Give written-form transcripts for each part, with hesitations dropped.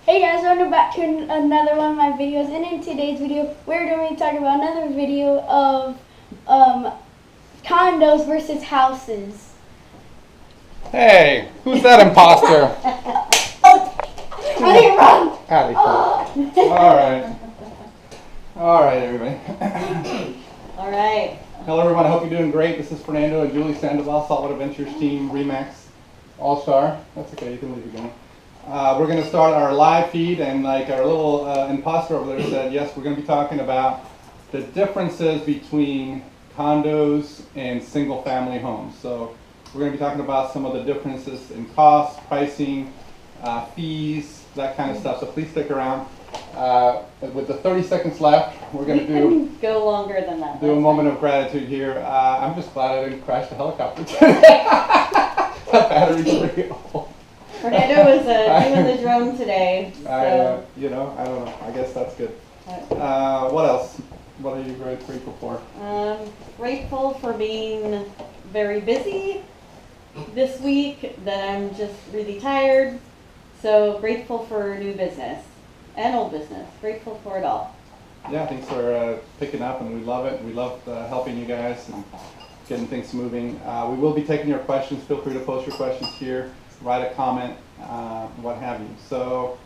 Hey guys, welcome back to another one of my videos, and in today's video we're going to be talking about another video of condos versus houses. Hey, who's that imposter? I didn't run! Alright everybody. Alright. Hello everyone, I hope you're doing great. This is Fernando and Julie Sandoval, Saltwood Adventures Team Remax All-Star. That's okay, you can leave again. We're going to start our live feed, and like our little imposter over there said, yes, we're going to be talking about the differences between condos and single-family homes. So we're going to be talking about some of the differences in cost, pricing, fees, that kind of stuff. So please stick around. With the 30 seconds left, we're going to do go longer than that. Do a moment of gratitude here. I'm just glad I didn't crash the helicopter today. The battery's real. Fernando was doing the drone today. So. I don't know. I guess that's good. What else? What are you grateful for? Grateful for being very busy this week, that I'm just really tired. So grateful for new business and old business. Grateful for it all. Yeah, things are picking up and we love it. We love helping you guys and getting things moving. We will be taking your questions. Feel free to post your questions here. Write a comment, what have you. So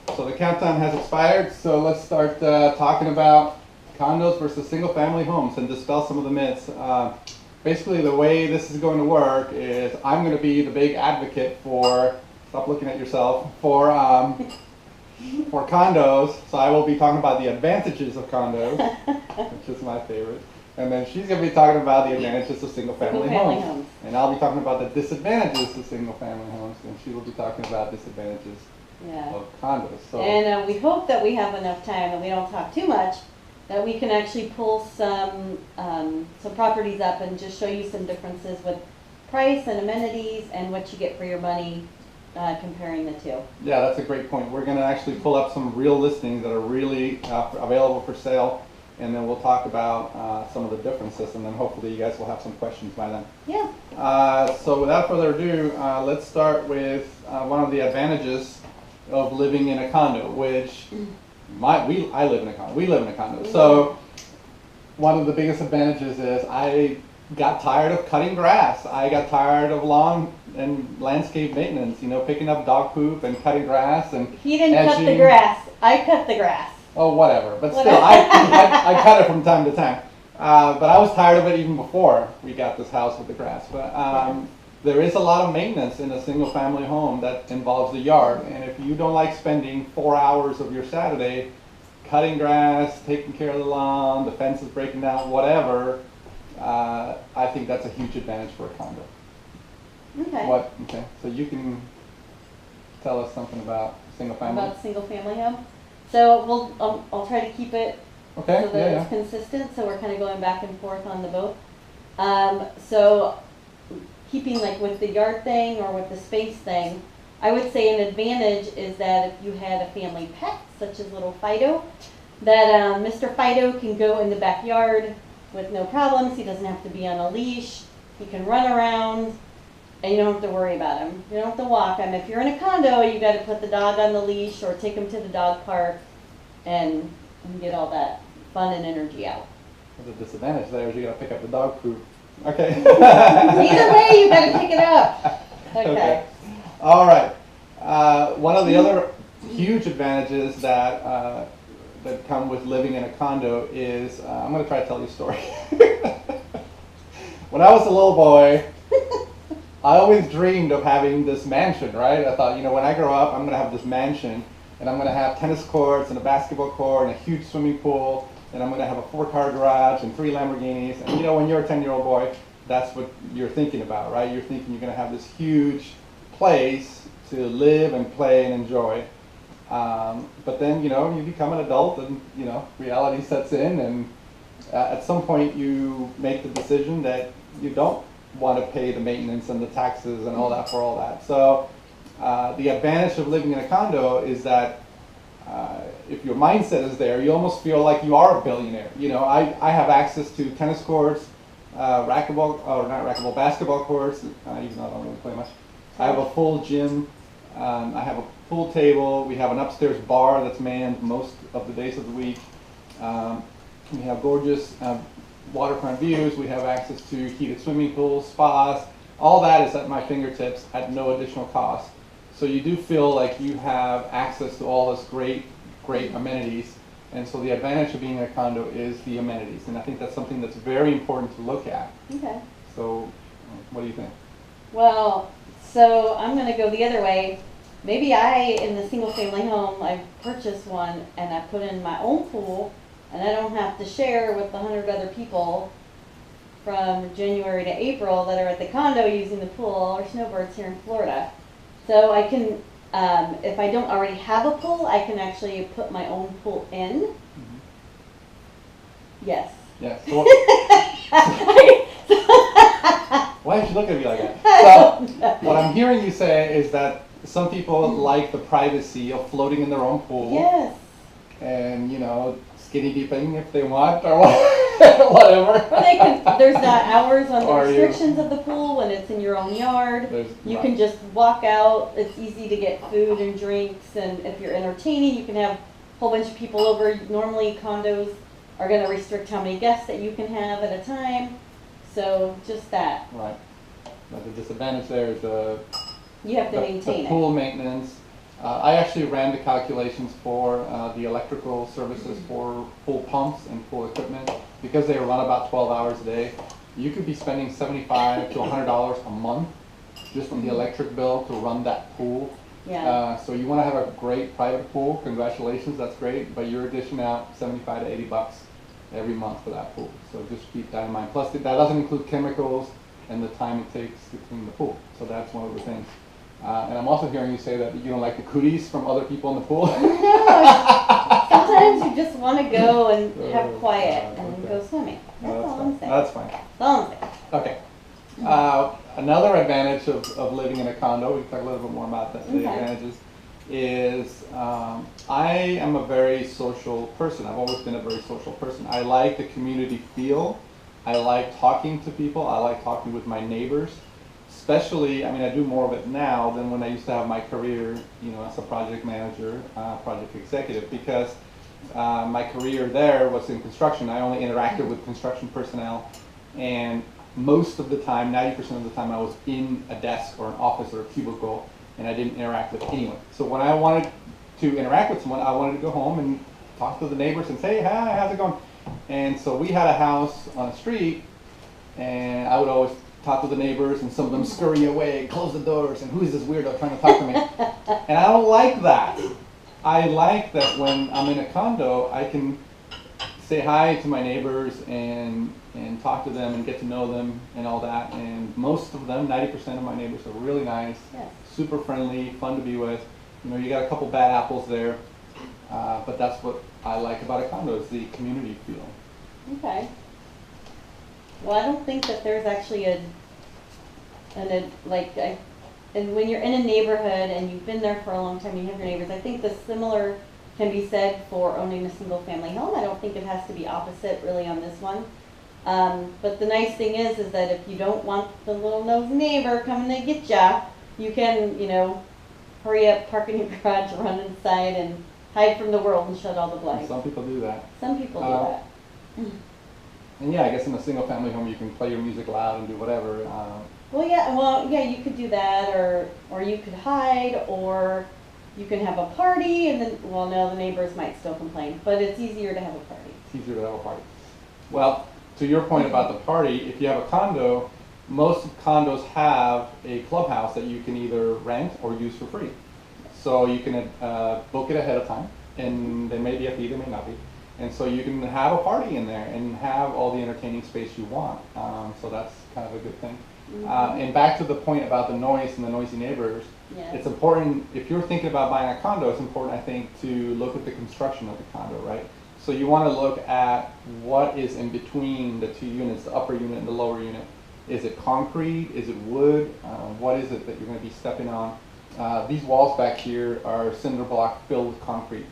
the countdown has expired, so let's start talking about condos versus single-family homes and dispel some of the myths. Basically, the way this is going to work is I'm going to be the big advocate for, stop looking at yourself, for condos. So I will be talking about the advantages of condos, which is my favorite. And then she's going to be talking about the advantages of single-family homes. And I'll be talking about the disadvantages of single-family homes, and she will be talking about disadvantages of condos. So. And we hope that we have enough time and we don't talk too much, that we can actually pull some properties up and just show you some differences with price and amenities and what you get for your money, comparing the two. Yeah, that's a great point. We're going to actually pull up some real listings that are really available for sale. And then we'll talk about some of the differences, and then hopefully you guys will have some questions by then. Yeah. So without further ado, let's start with one of the advantages of living in a condo, which I live in a condo. We live in a condo. So one of the biggest advantages is I got tired of cutting grass. I got tired of lawn and landscape maintenance. You know, picking up dog poop and cutting grass and. He didn't cut the grass. I cut the grass. Oh, whatever. But still, I cut it from time to time. But I was tired of it even before we got this house with the grass. But there is a lot of maintenance in a single-family home that involves the yard. And if you don't like spending 4 hours of your Saturday cutting grass, taking care of the lawn, the fence is breaking down, whatever, I think that's a huge advantage for a condo. Okay. Okay. So you can tell us something about single-family. About single-family home. So I'll try to keep it so that it's consistent. So we're kind of going back and forth on the both. So keeping like with the yard thing or with the space thing, I would say an advantage is that if you had a family pet, such as little Fido, that Mr. Fido can go in the backyard with no problems. He doesn't have to be on a leash. He can run around. And you don't have to worry about him. You don't have to walk him. If you're in a condo, you got to put the dog on the leash or take him to the dog park and get all that fun and energy out. The disadvantage there is you got to pick up the dog poop. Okay. Either way, you got to pick it up. Okay. All right. One of the other huge advantages that come with living in a condo is I'm going to try to tell you a story. When I was a little boy, I always dreamed of having this mansion, right? I thought, when I grow up, I'm going to have this mansion, and I'm going to have tennis courts and a basketball court and a huge swimming pool, and I'm going to have a 4-car garage and 3 Lamborghinis. And when you're a 10-year-old boy, that's what you're thinking about, right? You're thinking you're going to have this huge place to live and play and enjoy. But then, you become an adult and, reality sets in, and at some point you make the decision that you don't want to pay the maintenance and the taxes and all that for all that. So the advantage of living in a condo is that if your mindset is there, you almost feel like you are a billionaire. I have access to tennis courts, basketball courts, even though I don't really play much. I have a full gym. I have pool table. We have an upstairs bar that's manned most of the days of the week. We have gorgeous waterfront views. We have access to heated swimming pools, spas. All that is at my fingertips at no additional cost. So you do feel like you have access to all this great amenities. And so the advantage of being in a condo is the amenities. And I think that's something that's very important to look at. Okay. So what do you think? Well, so I'm going to go the other way. Maybe in the single family home, I purchased one and I put in my own pool, and I don't have to share with 100 other people from January to April that are at the condo using the pool or snowbirds here in Florida. So I can, if I don't already have a pool, I can actually put my own pool in. Mm-hmm. Yes. Yes. So why did you look at me like that? So what I'm hearing you say is that some people like the privacy of floating in their own pool. Yes. And, you know, skinny dipping if they want, or whatever. Or they can, there's not hours on the restrictions of the pool when it's in your own yard. You can just walk out. It's easy to get food and drinks, and if you're entertaining, you can have a whole bunch of people over. Normally condos are going to restrict how many guests that you can have at a time. So just that. Right. But the disadvantage there is you have to maintain the pool maintenance. I actually ran the calculations for the electrical services for pool pumps and pool equipment. Because they run about 12 hours a day, you could be spending $75 to $100 a month just on the electric bill to run that pool. Yeah. So you want to have a great private pool, congratulations, that's great, but you're dishing out $75 to $80 every month for that pool. So just keep that in mind. Plus that doesn't include chemicals and the time it takes to clean the pool. So that's one of the things. And I'm also hearing you say that you don't like the cooties from other people in the pool. No, sometimes you just want to go and have quiet and go swimming. That's all I'm saying. That's fine. That's all I'm saying. Okay. Another advantage of living in a condo, we can talk a little bit more about that, the advantages, is I am a very social person. I've always been a very social person. I like the community feel. I like talking to people. I like talking with my neighbors. Especially, I mean, I do more of it now than when I used to have my career, you know, as a project manager, project executive, because my career there was in construction. I only interacted with construction personnel, and most of the time, 90% of the time, I was in a desk or an office or a cubicle, and I didn't interact with anyone. So when I wanted to interact with someone, I wanted to go home and talk to the neighbors and say, hi, how's it going? And so we had a house on a street, and I would always talk to the neighbors, and some of them scurry away, close the doors, and who is this weirdo trying to talk to me? And I don't like that. I like that when I'm in a condo, I can say hi to my neighbors and talk to them and get to know them and all that. And most of them, 90% of my neighbors, are really nice, super friendly, fun to be with. You know, you got a couple bad apples there, but that's what I like about a condo, is the community feel. Okay. Well, I don't think that there's actually and when you're in a neighborhood and you've been there for a long time, you have your neighbors, I think the similar can be said for owning a single family home. I don't think it has to be opposite really on this one. But the nice thing is that if you don't want the little nosy neighbor coming to get ya, you can, you know, hurry up, park in your garage, run inside, and hide from the world and shut all the blinds. Some people do that. Some people do that. And yeah, I guess in a single family home you can play your music loud and do whatever. Well, yeah, you could do that, or you could hide, or you can have a party, and then, well, no, the neighbors might still complain, but it's easier to have a party. It's easier to have a party. Well, to your point about the party, if you have a condo, most condos have a clubhouse that you can either rent or use for free. So you can book it ahead of time, and there may be a fee, there may not be. And so you can have a party in there and have all the entertaining space you want. So that's kind of a good thing. And back to the point about the noise and the noisy neighbors, it's important, if you're thinking about buying a condo, it's important, I think, to look at the construction of the condo, right? So you want to look at what is in between the two units, the upper unit and the lower unit. Is it concrete? Is it wood? What is it that you're going to be stepping on? These walls back here are cinder block filled with concrete.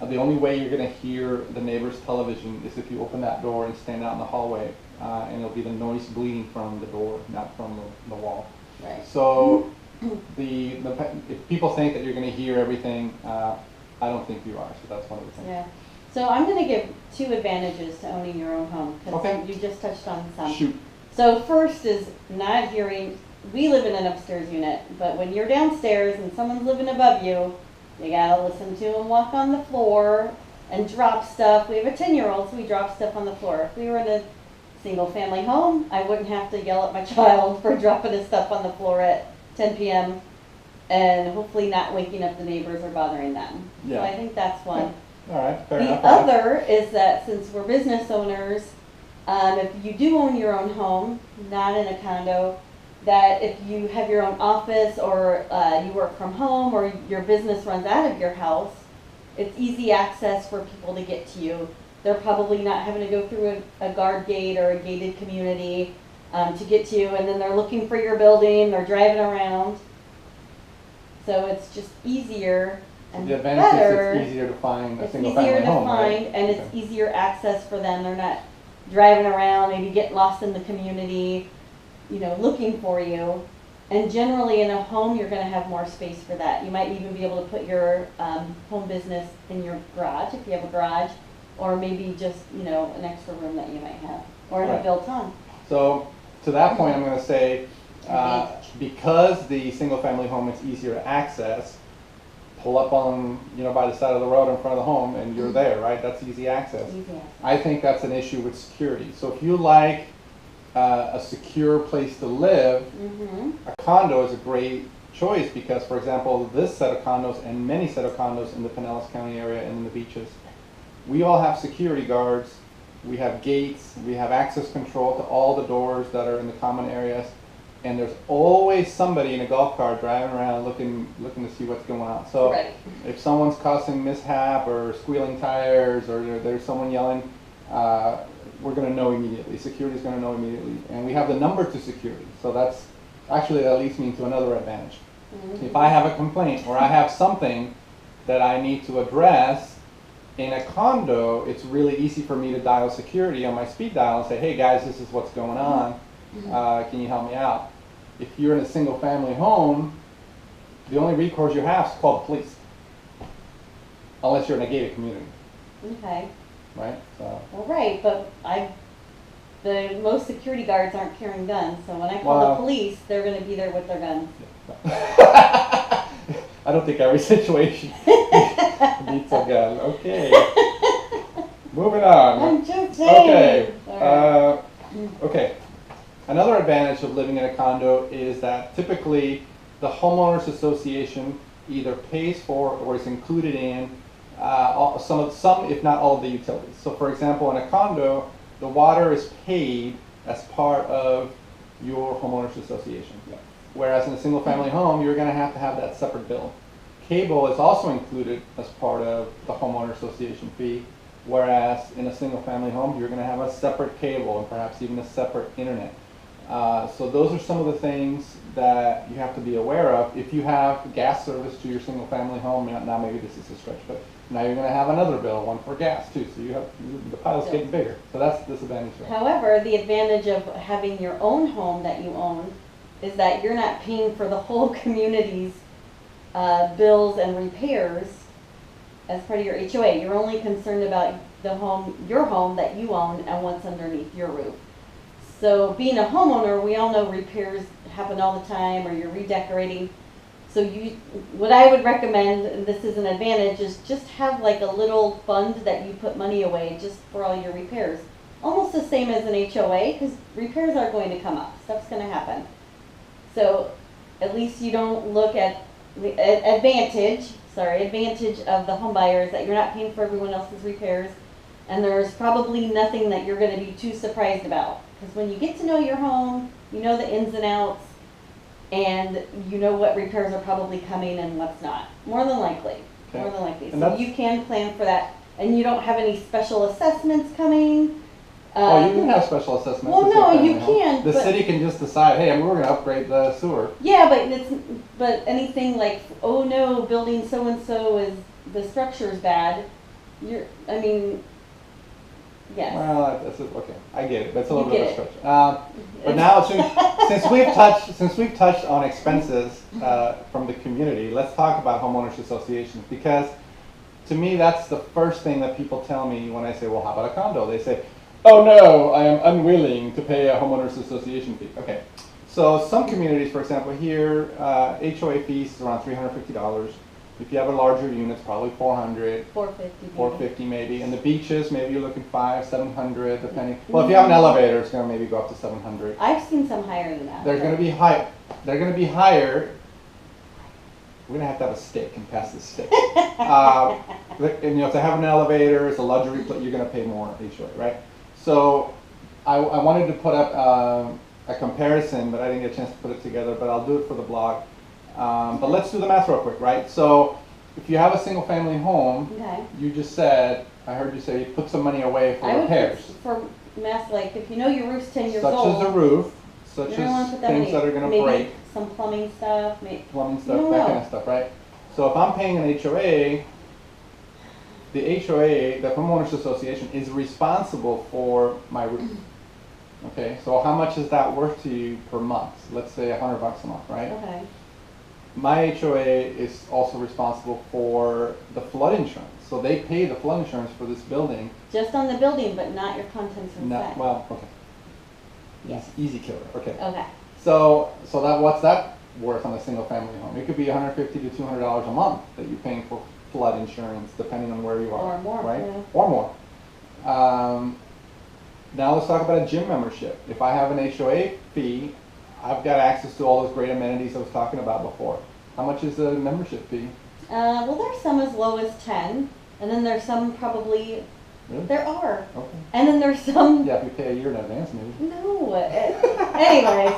The only way you're going to hear the neighbor's television is if you open that door and stand out in the hallway, and it'll be the noise bleeding from the door, not from the wall. Right. So if people think that you're going to hear everything, I don't think you are. So that's one of the things. Yeah. So I'm going to give 2 advantages to owning your own home, because you just touched on some. Shoot. So first is not hearing. We live in an upstairs unit, but when you're downstairs and someone's living above you, you gotta listen to them walk on the floor and drop stuff. We have a 10-year-old, so we drop stuff on the floor. If we were in a single family home, I wouldn't have to yell at my child for dropping his stuff on the floor at 10 p.m. and hopefully not waking up the neighbors or bothering them. Yeah. So I think that's one. Yeah. All right, fair enough. The other is that since we're business owners, if you do own your own home, not in a condo, that if you have your own office or you work from home or your business runs out of your house, it's easy access for people to get to you. They're probably not having to go through a guard gate or a gated community to get to you, and then they're looking for your building, they're driving around. So it's just easier and the advantage better. Is it's easier to find a single It's easier family to home, find, right? and it's easier access for them. They're not driving around, maybe getting lost in the community, you know, looking for you. And generally in a home, you're going to have more space for that. You might even be able to put your home business in your garage, if you have a garage, or maybe just, you know, an extra room that you might have, or have built on. So to that point, I'm going to say, because the single family home is easier to access, pull up on, you know, by the side of the road in front of the home and you're there, right? That's easy access. I think that's an issue with security. So if you like a secure place to live, a condo is a great choice because, for example, this set of condos and many set of condos in the Pinellas County area and in the beaches, we all have security guards, we have gates, we have access control to all the doors that are in the common areas, and there's always somebody in a golf cart driving around looking to see what's going on. So if someone's causing mishap or squealing tires or there's someone yelling, we're going to know immediately. Security is going to know immediately. And we have the number to security. So that's actually, that leads me to another advantage. If I have a complaint or I have something that I need to address, in a condo, it's really easy for me to dial security on my speed dial and say, hey guys, this is what's going on. Can you help me out? If you're in a single family home, the only recourse you have is to call the police. Unless you're in a gated community. Okay. Right? So. Well, right, but most security guards aren't carrying guns, so when I call the police, they're going to be there with their guns. I don't think every situation needs a gun. Okay. Moving on. I'm just saying. Okay. Okay. Another advantage of living in a condo is that typically the homeowners association either pays for or is included in some, if not all, of the utilities. So, for example, in a condo, the water is paid as part of your homeowners association. Whereas in a single-family home, you're going to have that separate bill. Cable is also included as part of the homeowner association fee, whereas in a single-family home, you're going to have a separate cable and perhaps even a separate internet. So those are some of the things that you have to be aware of. If you have gas service to your single-family home, now maybe this is a stretch, but now you're going to have another bill, one for gas too. So the pile's getting bigger. So that's the disadvantage. However, the advantage of having your own home that you own is that you're not paying for the whole community's bills and repairs as part of your HOA. You're only concerned about your home that you own and what's underneath your roof. So being a homeowner, we all know repairs happen all the time, or you're redecorating. So what I would recommend, and this is an advantage, is just have like a little fund that you put money away just for all your repairs. Almost the same as an HOA, because repairs are going to come up. Stuff's going to happen. So at least you don't look at the advantage of the home buyers, that you're not paying for everyone else's repairs, and there's probably nothing that you're going to be too surprised about. Because when you get to know your home, you know the ins and outs, and you know what repairs are probably coming and what's not. More than likely. Okay. More than likely. So you can plan for that, and you don't have any special assessments coming. Well, you can have special assessments. Well, no, you can. The city can just decide, hey, we're going to upgrade the sewer. Yeah, but anything like, oh no, building so and so the structure is bad. Yes. Well, that's okay. I get it. That's a little You bit of get a stretch. But now, since we've touched on expenses from the community, let's talk about homeowners associations, because to me that's the first thing that people tell me when I say, well, how about a condo? They say, oh no, I am unwilling to pay a homeowners association fee. Okay. So some communities, for example, here, HOA fees is around $350. If you have a larger unit, it's probably $400. $450 maybe. And the beaches, maybe you're looking $500, $700, depending. Well, if you have an elevator, it's going to maybe go up to $700. I've seen some higher than that. They're going to be high. They're going to be higher. We're going to have a stick and pass this stick. And if they have an elevator, it's a luxury, you're going to pay more HOA, right? So I wanted to put up a comparison, but I didn't get a chance to put it together, but I'll do it for the blog. But let's do the math real quick, right? So if you have a single family home, you just said, I heard you say, put some money away for repairs. For mess, like if you know your roof's 10 years old. Such as a roof, such as things that are going to break. Some plumbing stuff. That kind of stuff, right? So if I'm paying an HOA, the HOA, the homeowners association, is responsible for my roof. Okay, so how much is that worth to you per month? Let's say $100 a month, right? Okay. My HOA is also responsible for the flood insurance. So they pay the flood insurance for this building. Just on the building, but not your contents inside. Well, okay. Yes. Easy killer. Okay. Okay. So that what's that worth on a single family home? It could be $150 to $200 a month that you're paying for flood insurance, depending on where you are. Or more, right? Yeah. Or more. Now let's talk about a gym membership. If I have an HOA fee, I've got access to all those great amenities I was talking about before. How much is the membership fee? Well, there's some as low as 10, and then there's some probably. Really? There are. Okay. And then there's some. Yeah, if you pay a year in advance, maybe. No. Anyways,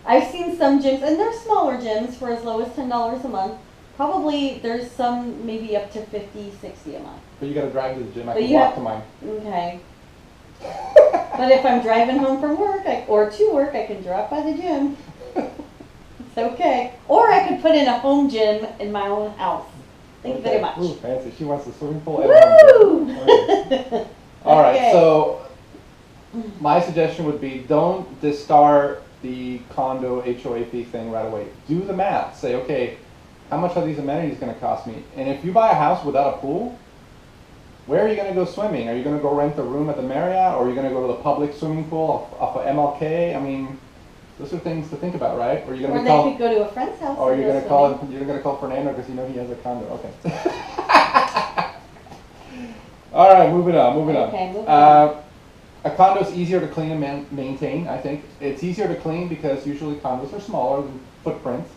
I've seen some gyms, and they're smaller gyms for as low as $10 a month. Probably there's some maybe up to $50, $60 a month. But you got to drive to the gym. I can walk to mine. Okay. But if I'm driving home from work or to work, I can drop by the gym. It's okay. Or I could put in a home gym in my own house. Thank you very much. Ooh, fancy. She wants the swimming pool and home gym. All right. So my suggestion would be, don't discard the condo HOA fee thing right away. Do the math. Say, okay, how much are these amenities going to cost me? And if you buy a house without a pool, where are you going to go swimming? Are you going to go rent a room at the Marriott, or are you going to go to the public swimming pool off of MLK? I mean, those are things to think about, right? Or, they could go to a friend's house. Or you're going to call Fernando because you know he has a condo. Okay. All right, moving on. Okay, moving on. A condo is easier to clean and maintain. I think it's easier to clean because usually condos are smaller than footprints,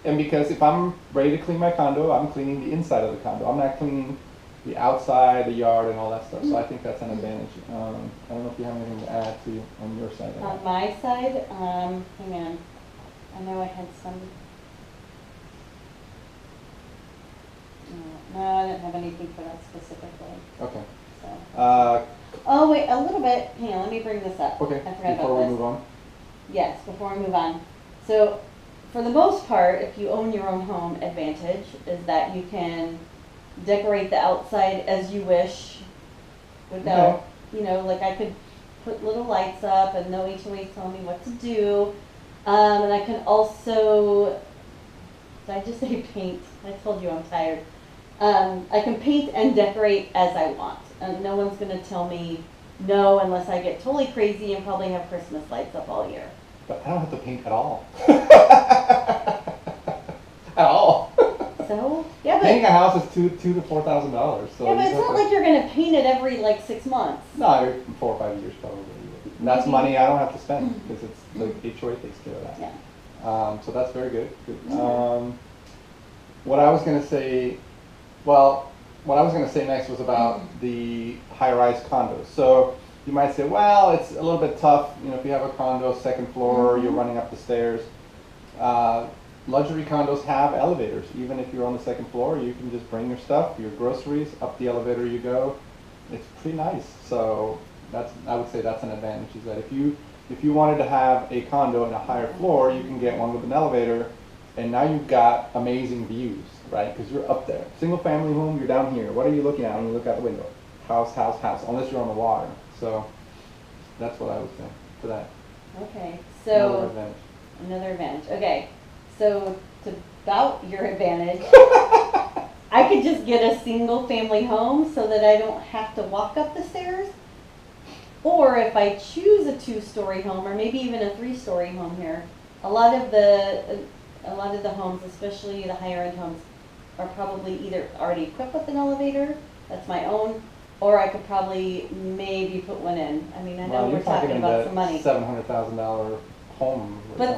and because if I'm ready to clean my condo, I'm cleaning the inside of the condo. I'm not cleaning the outside, the yard, and all that stuff. So I think that's an advantage. I don't know if you have anything to add to on your side. On my side, hang on. I know I had some. No, I didn't have anything for that specifically. Okay. So. Oh wait, a little bit. Hang on, let me bring this up. Okay. I forgot before about we this. move on. Yes, before we move on. So, for the most part, if you own your own home, advantage is that you can decorate the outside as you wish without, like I could put little lights up and no HOA telling me what to do. And I can also, did I just say paint? I told you I'm tired. I can paint and decorate as I want. And no one's going to tell me no unless I get totally crazy and probably have Christmas lights up all year. But I don't have to paint at all. At all. So, yeah, but painting a house is $2,000 to $4,000. So yeah, but it's not like you're going to paint it every 6 months. No, every 4 or 5 years probably. And that's money I don't have to spend because it's the HOA takes care of that. Yeah. So that's very good. What I was going to say, what I was going to say next was about the high-rise condos. So you might say, well, it's a little bit tough. If you have a condo, second floor, you're running up the stairs. Luxury condos have elevators. Even if you're on the second floor, you can just bring your stuff, your groceries, up the elevator you go. It's pretty nice. So I would say that's an advantage, is that if you wanted to have a condo in a higher floor, you can get one with an elevator, and now you've got amazing views, right? Because you're up there. Single family home, you're down here. What are you looking at when you look out the window? House, house, house, unless you're on the water. So that's what I would say for that. Okay, Another so advantage. another advantage. Okay, so to bout your advantage, I could just get a single family home so that I don't have to walk up the stairs. Or if I choose a 2-story home, or maybe even a 3-story home here, a lot of the homes, especially the higher end homes, are probably either already equipped with an elevator, that's my own, or I could probably maybe put one in. I mean, I know we're talking about some money. $700,000 home. But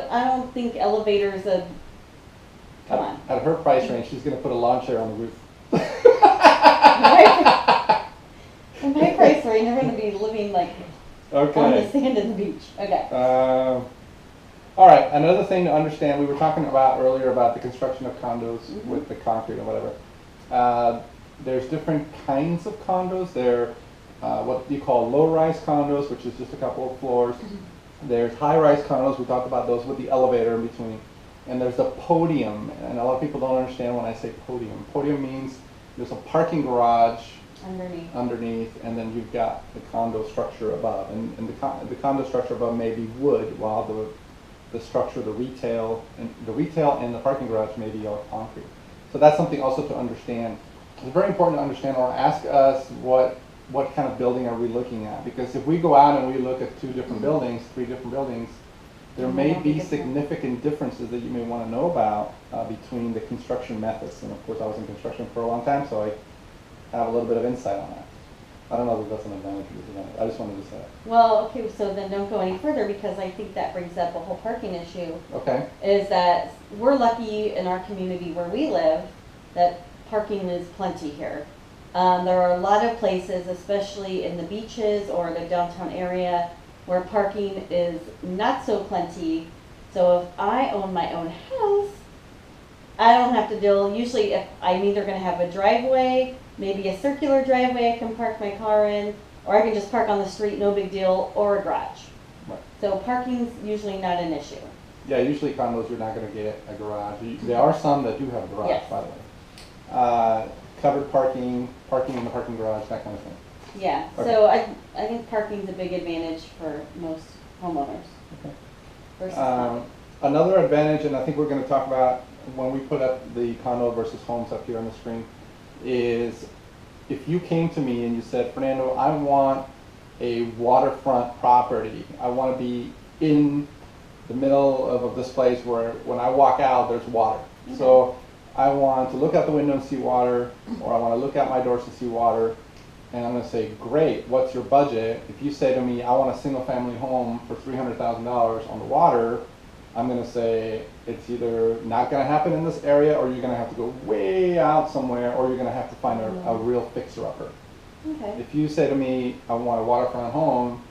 I don't think elevators come on. At her price range, she's going to put a lawn chair on the roof. In my price range, I'm going to be living like on the sand in the beach. Okay. All right, another thing to understand, we were talking about earlier about the construction of condos with the concrete and whatever. There's different kinds of condos. There are what you call low-rise condos, which is just a couple of floors. There's high-rise condos, we talked about those with the elevator in between. And there's the podium, and a lot of people don't understand when I say podium. Podium means there's a parking garage underneath, and then you've got the condo structure above. And the condo structure above may be wood, while the structure, the retail and the parking garage may be all concrete. So that's something also to understand. It's very important to understand, or ask us what kind of building are we looking at, because if we go out and we look at 2 different buildings, 3 different buildings, there may be significant differences that you may want to know about between the construction methods. And of course, I was in construction for a long time, so I have a little bit of insight on that. I don't know if that's an advantage or disadvantage. I just wanted to say it. Well, okay, so then don't go any further, because I think that brings up a whole parking issue. Okay. Is that we're lucky in our community where we live that parking is plenty here. There are a lot of places, especially in the beaches or the downtown area, where parking is not so plenty. So if I own my own house, I don't have to deal, usually if I'm either going to have a driveway, maybe a circular driveway I can park my car in, or I can just park on the street, no big deal, or a garage. Right. So parking's usually not an issue. Yeah, usually condos you're not going to get a garage. There are some that do have a garage, yes. By the way. Covered parking in the parking garage, that kind of thing. Yeah, okay. So I think parking's a big advantage for most homeowners. Okay. Versus another advantage, and I think we're going to talk about when we put up the condo versus homes up here on the screen, is if you came to me and you said, Fernando, I want a waterfront property. I want to be in the middle of this place where when I walk out, there's water. Okay. So I want to look out the window and see water, or I want to look out my doors to see water. And I'm going to say, great, what's your budget? If you say to me, I want a single family home for $300,000 on the water, I'm going to say, it's either not going to happen in this area, or you're going to have to go way out somewhere, or you're going to have to find a real fixer-upper. Okay. If you say to me, I want a waterfront home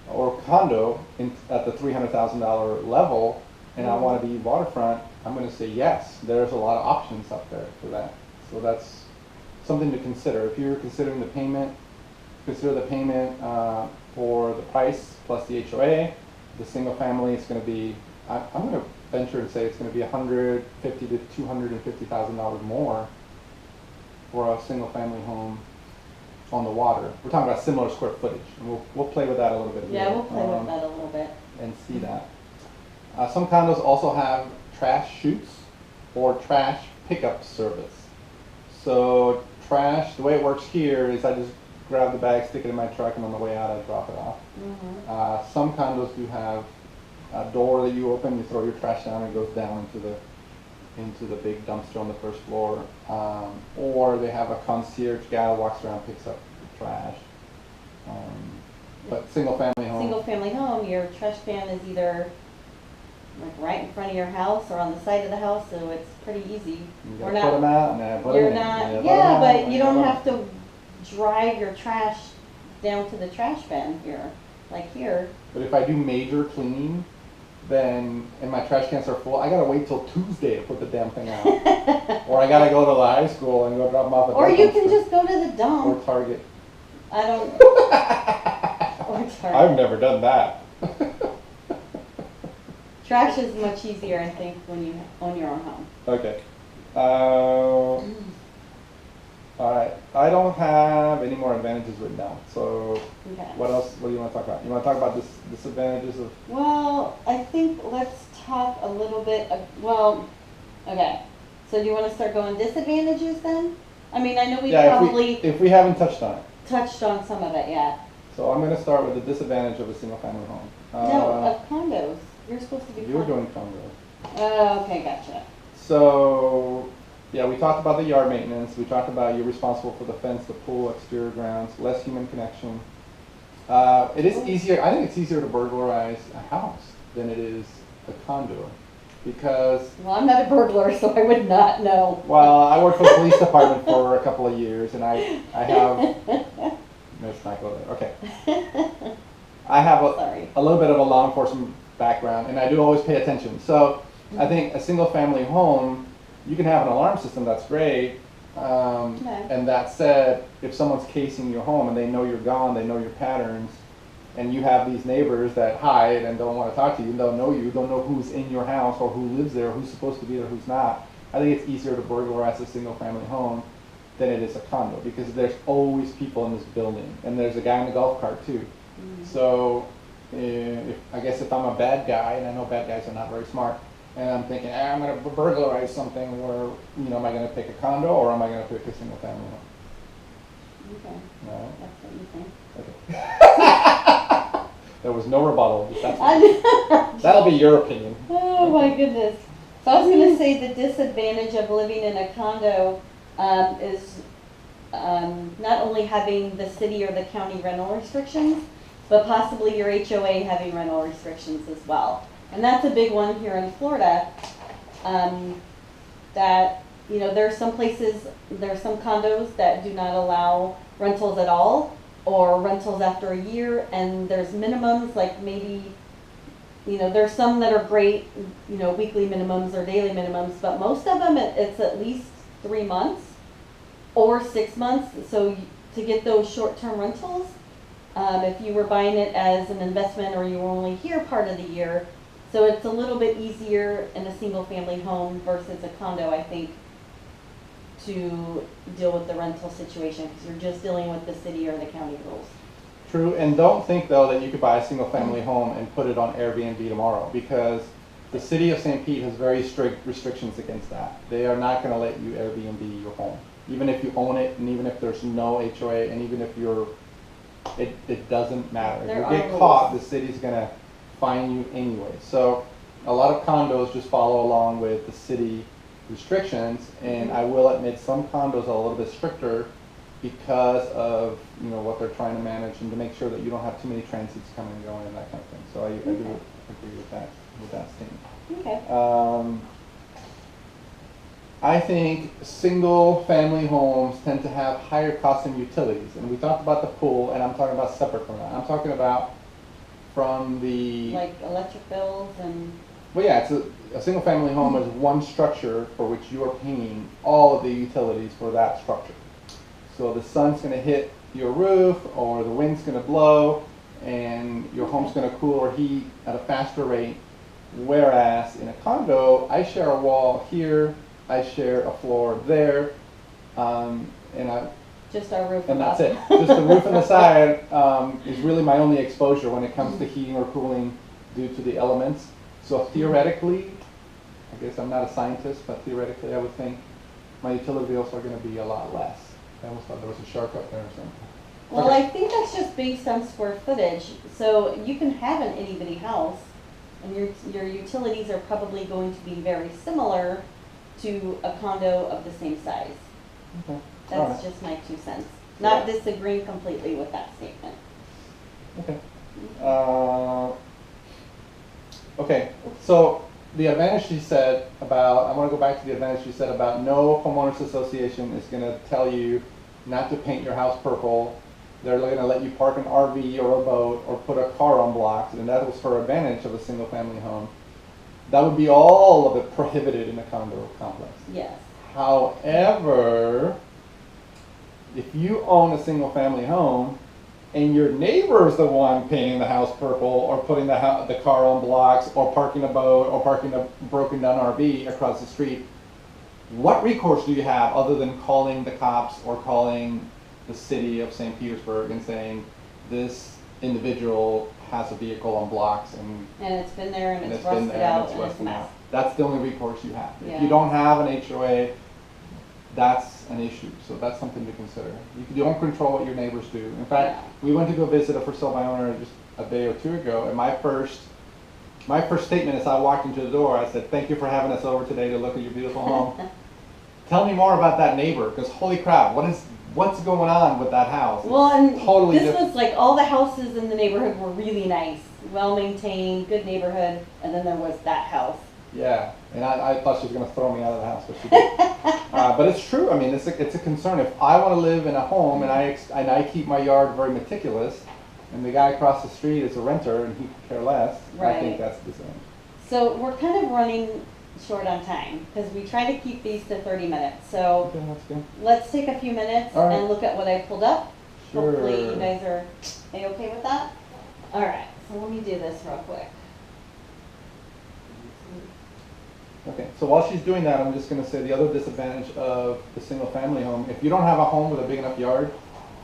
or condo at the $300,000 level, and I want to be waterfront, I'm going to say yes. There's a lot of options up there for that. So that's something to consider. If you're considering the payment, consider the payment for the price plus the HOA. The single family is going to be, I'm going to venture and say it's going to be $150,000 to $250,000 more for a single family home on the water. We're talking about similar square footage, and we'll play with that a little bit. Yeah, we'll play with that a little bit and see that. Some condos also have trash chutes or trash pickup service. So trash, the way it works here is I just grab the bag, stick it in my truck, and on the way out I drop it off. Mm-hmm. Some condos do have a door that you open, you throw your trash down, and it goes down into the big dumpster on the first floor. Or they have a concierge guy who walks around and picks up the trash. But single family home, your trash can is either like right in front of your house or on the side of the house, so it's pretty easy. You gotta put them out and then put them in. But you don't have to drive your trash down to the trash bin here, like here. But if I do major cleaning, then, and my trash cans are full, I gotta wait till Tuesday to put the damn thing out. Or I gotta go to the high school and go drop them off at or you can just go to the dump. Or Target. I don't. Or Target. I've never done that. Trash is much easier, I think, when you own your own home. Okay. All right. I don't have any more advantages written down. So Okay. what else? What do you want to talk about? You want to talk about disadvantages of? Well, I think let's talk a little bit. Well, okay. So do you want to start going disadvantages then? I mean, I know we probably if we haven't touched on it. Touched on some of it, yeah. So I'm going to start with the disadvantage of a single-family home. No, of condos. You're supposed to be. You were doing condos. Oh, okay, gotcha. So, yeah, we talked about the yard maintenance. We talked about you're responsible for the fence, the pool, exterior grounds, less human connection. It is easier. I think it's easier to burglarize a house than it is a condo, because. Well, I'm not a burglar, so I would not know. Well, I worked for the police department for a couple of years, and I have. Let's not go there. Okay. I have a little bit of a law enforcement background, and I do always pay attention. So I think a single-family home, you can have an alarm system. That's great. And that said, if someone's casing your home and they know you're gone, they know your patterns, and you have these neighbors that hide and don't want to talk to you, don't know you, don't know who's in your house or who lives there, who's supposed to be there, who's not, I think it's easier to burglarize a single-family home than it is a condo, because there's always people in this building, and there's a guy in the golf cart too. So I guess if I'm a bad guy, and I know bad guys are not very smart, and I'm thinking, I'm going to burglarize something, or am I going to pick a condo, or am I going to pick a single family home? Okay. No? That's what you think. Okay. There was no rebuttal. That'll be your opinion. Oh my goodness. So I was going to say the disadvantage of living in a condo is not only having the city or the county rental restrictions, but possibly your HOA having rental restrictions as well. And that's a big one here in Florida, that, there's some places, there's some condos that do not allow rentals at all, or rentals after a year, and there's minimums, like maybe, there's some that are great, weekly minimums or daily minimums, but most of them, it's at least 3 months or 6 months. So to get those short-term rentals, if you were buying it as an investment or you were only here part of the year, so it's a little bit easier in a single-family home versus a condo, I think, to deal with the rental situation, because you're just dealing with the city or the county rules. True, and don't think though that you could buy a single-family home and put it on Airbnb tomorrow, because the city of St. Pete has very strict restrictions against that. They are not going to let you Airbnb your home, even if you own it, and even if there's no HOA, and even if it doesn't matter. If you get caught, the city's going to fine you anyway. So a lot of condos just follow along with the city restrictions, and I will admit some condos are a little bit stricter because of what they're trying to manage and to make sure that you don't have too many transits coming and going and that kind of thing. So I do agree with that statement. Okay. I think single family homes tend to have higher costs in utilities, and we talked about the pool, and I'm talking about separate from that. I'm talking about from the like electric bills and. Well, yeah, it's a single family home is one structure for which you are paying all of the utilities for that structure. So the sun's going to hit your roof, or the wind's going to blow, and your home's going to cool or heat at a faster rate. Whereas in a condo, I share a wall here, I share a floor there, just our roof. And that's it. Just the roof and the side is really my only exposure when it comes to heating or cooling due to the elements. So theoretically, I guess I'm not a scientist, but theoretically I would think my utility bills are going to be a lot less. I almost thought there was a shark up there or something. Well, okay. I think that's just based on square footage. So you can have an itty-bitty house, and your utilities are probably going to be very similar to a condo of the same size. Okay. That's just my 2 cents. Not disagreeing completely with that statement. Okay. Okay, so the advantage she said about, I want to go back to the advantage she said about no homeowners association is going to tell you not to paint your house purple. They're going to let you park an RV or a boat or put a car on blocks, and that was her advantage of a single family home. That would be all of it prohibited in a condo complex. Yes. However, if you own a single family home and your neighbor is the one painting the house purple or putting the car on blocks or parking a boat or parking a broken down RV across the street, what recourse do you have other than calling the cops or calling the city of St. Petersburg and saying this individual has a vehicle on blocks and it's been there and it's been rusted there out and and it's a mess. That's the only recourse you have. Yeah. If you don't have an HOA, that's an issue. So that's something to consider. You don't control what your neighbors do. In fact, we went to go visit a for sale by owner just a day or two ago, and my first statement as I walked into the door, I said, "Thank you for having us over today to look at your beautiful home. Tell me more about that neighbor, because holy crap, what's going on with that house?" Well, and totally this was like all the houses in the neighborhood were really nice, well maintained, good neighborhood, and then there was that house. Yeah, and I thought she was going to throw me out of the house, but she didn't. But it's true. I mean, it's a concern. If I want to live in a home and I keep my yard very meticulous, and the guy across the street is a renter and he could care less, Right. I think that's the same. So we're kind of running short on time because we try to keep these to 30 minutes. So Okay, that's good. let's take a few minutes All right. and look at what I pulled up. Sure. Hopefully you guys are okay with that. All right, so let me do this real quick. Okay, so while she's doing that, I'm just going to say the other disadvantage of the single-family home, if you don't have a home with a big enough yard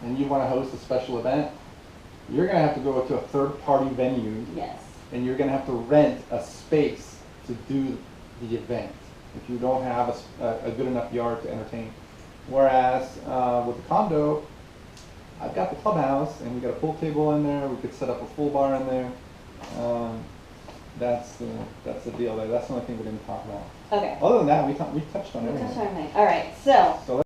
and you want to host a special event, you're going to have to go to a third-party venue. Yes. And you're going to have to rent a space to do the event if you don't have a good enough yard to entertain. Whereas with the condo, I've got the clubhouse and we got a pool table in there. We could set up a full bar in there. That's the deal there. That's the only thing we didn't talk about. Okay. Other than that, we touched on We'll everything. touch on everything. All right, so